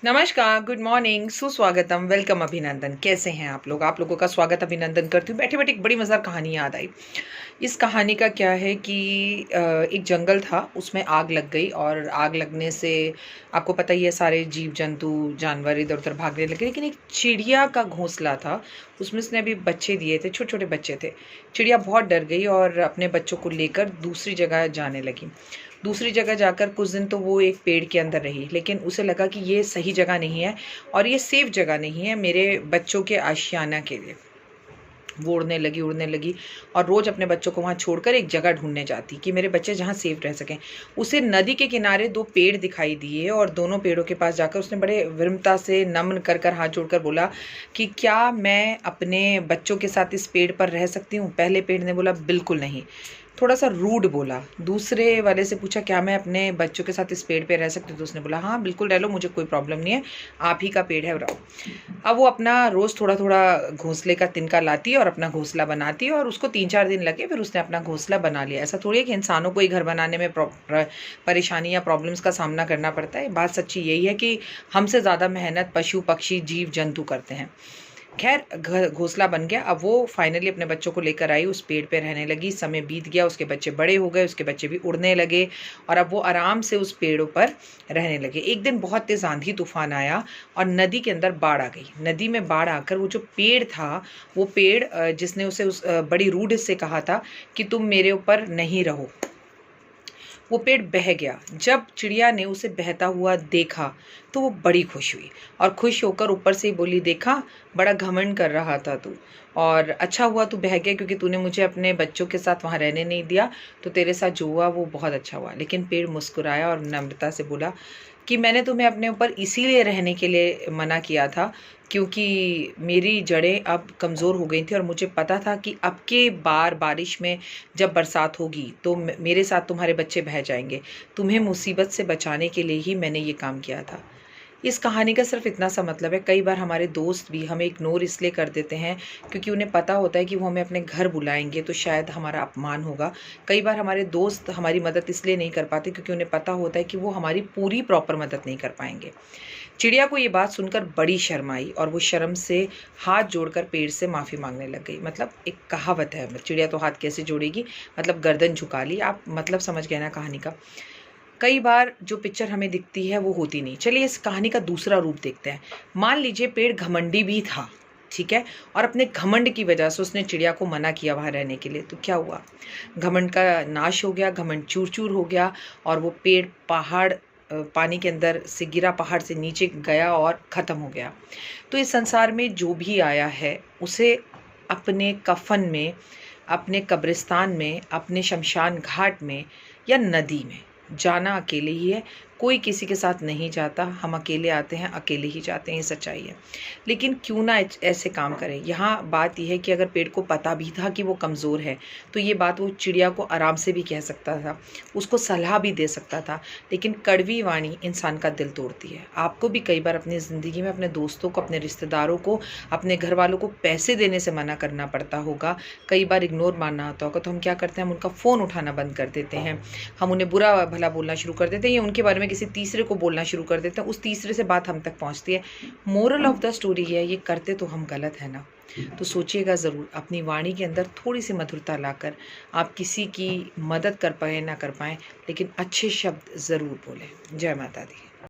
नमस्कार, good morning, सुस्वागतम, welcome, अभिनंदन। कैसे हैं आप लोग? आप लोगों का स्वागत अभिनंदन करती हूँ। बैठे बैठे एक बड़ी मज़ेदार कहानी याद आई। इस कहानी का क्या है कि एक जंगल था, उसमें आग लग गई और आग लगने से आपको पता ही है सारे जीव जंतु जानवर इधर उधर भागने लगे। लेकिन एक चिड़िया का घोंसला था, उसमें उसने अभी बच्चे दिए थे, छोटे छोटे बच्चे थे। चिड़िया बहुत डर गई और अपने बच्चों को लेकर दूसरी जगह जाने लगी। दूसरी जगह जाकर कुछ दिन तो वो एक पेड़ के अंदर रही, लेकिन उसे लगा कि ये सही जगह नहीं है और ये सेफ जगह नहीं है मेरे बच्चों के आशियाना के लिए। वो उड़ने लगी और रोज़ अपने बच्चों को वहाँ छोड़कर एक जगह ढूंढने जाती कि मेरे बच्चे जहाँ सेफ रह सकें। उसे नदी के किनारे दो पेड़ दिखाई दिए और दोनों पेड़ों के पास जाकर उसने बड़े विनम्रता से नमन कर कर हाथ जोड़कर बोला कि क्या मैं अपने बच्चों के साथ इस पेड़ पर रह सकती हूँ? पहले पेड़ ने बोला बिल्कुल नहीं, थोड़ा सा रूड बोला। दूसरे वाले से पूछा क्या मैं अपने बच्चों के साथ इस पेड़ पे रह सकती हूँ? तो उसने बोला हाँ बिल्कुल रह लो, मुझे कोई प्रॉब्लम नहीं है, आप ही का पेड़ है, रहो। अब वो अपना रोज़ थोड़ा थोड़ा घोंसले का तिनका लाती है और अपना घोंसला बनाती है और उसको 3-4 दिन लगे, फिर उसने अपना घोंसला बना लिया। ऐसा थोड़ी है कि इंसानों को ही घर बनाने में परेशानी या प्रॉब्लम्स का सामना करना पड़ता है। बात सच्ची यही है कि हमसे ज़्यादा मेहनत पशु पक्षी जीव जंतु करते हैं। खैर घोंसला बन गया। अब वो फाइनली अपने बच्चों को लेकर आई, उस पेड़ पे रहने लगी। समय बीत गया, उसके बच्चे बड़े हो गए, उसके बच्चे भी उड़ने लगे और अब वो आराम से उस पेड़ों पर रहने लगे। एक दिन बहुत तेज़ आंधी तूफान आया और नदी के अंदर बाढ़ आ गई। नदी में बाढ़ आकर वो जो पेड़ था, वो पेड़ जिसने उसे उस बड़ी रूड से कहा था कि तुम मेरे ऊपर नहीं रहो, वो पेड़ बह गया। जब चिड़िया ने उसे बहता हुआ देखा तो वो बड़ी खुश हुई और खुश होकर ऊपर से ही बोली, देखा बड़ा घमंड कर रहा था तू, और अच्छा हुआ तू बह गया क्योंकि तूने मुझे अपने बच्चों के साथ वहाँ रहने नहीं दिया, तो तेरे साथ जो हुआ वो बहुत अच्छा हुआ। लेकिन पेड़ मुस्कुराया और नम्रता से बोला कि मैंने तुम्हें अपने ऊपर इसीलिए रहने के लिए मना किया था क्योंकि मेरी जड़ें अब कमज़ोर हो गई थी और मुझे पता था कि अब के बार बारिश में जब बरसात होगी तो मेरे साथ तुम्हारे बच्चे बह जाएंगे। तुम्हें मुसीबत से बचाने के लिए ही मैंने ये काम किया था। इस कहानी का सिर्फ इतना सा मतलब है, कई बार हमारे दोस्त भी हमें इग्नोर इसलिए कर देते हैं क्योंकि उन्हें पता होता है कि वो हमें अपने घर बुलाएंगे तो शायद हमारा अपमान होगा। कई बार हमारे दोस्त हमारी मदद इसलिए नहीं कर पाते क्योंकि उन्हें पता होता है कि वो हमारी पूरी प्रॉपर मदद नहीं कर पाएंगे। चिड़िया को ये बात सुनकर बड़ी शर्म आई और वो शर्म से हाथ जोड़कर पेड़ से माफ़ी मांगने लग गई। मतलब एक कहावत है, चिड़िया तो हाथ कैसे जोड़ेगी, मतलब गर्दन झुका ली। आप मतलब समझ गए ना कहानी का। कई बार जो पिक्चर हमें दिखती है वो होती नहीं। चलिए इस कहानी का दूसरा रूप देखते हैं। मान लीजिए पेड़ घमंडी भी था, ठीक है, और अपने घमंड की वजह से उसने चिड़िया को मना किया वहाँ रहने के लिए, तो क्या हुआ? घमंड का नाश हो गया, घमंड चूर चूर हो गया और वो पेड़ पानी के अंदर से गिरा, पहाड़ से नीचे गया और ख़त्म हो गया। तो इस संसार में जो भी आया है उसे अपने कफन में, अपने कब्रिस्तान में, अपने शमशान घाट में या नदी में जाना अकेले ही है। कोई किसी के साथ नहीं जाता, हम अकेले आते हैं, अकेले ही जाते हैं, ये सच्चाई है। लेकिन क्यों ना ऐसे काम करें। यहाँ बात यह है कि अगर पेड़ को पता भी था कि वो कमज़ोर है तो ये बात वो चिड़िया को आराम से भी कह सकता था, उसको सलाह भी दे सकता था। लेकिन कड़वी वाणी इंसान का दिल तोड़ती है। आपको भी कई बार अपनी ज़िंदगी में अपने दोस्तों को, अपने रिश्तेदारों को, अपने घर वालों को पैसे देने से मना करना पड़ता होगा, कई बार इग्नोर मारना होता होगा। तो हम क्या करते हैं, हम उनका फ़ोन उठाना बंद कर देते हैं, हम उन्हें बुरा भला बोलना शुरू कर देते हैं या उनके बारे में किसी तीसरे को बोलना शुरू कर देते हैं। उस तीसरे से बात हम तक पहुंचती है। मोरल ऑफ द स्टोरी है, ये करते तो हम गलत है ना। तो सोचिएगा ज़रूर, अपनी वाणी के अंदर थोड़ी सी मधुरता लाकर आप किसी की मदद कर पाए ना कर पाएँ, लेकिन अच्छे शब्द ज़रूर बोलें। जय माता दी।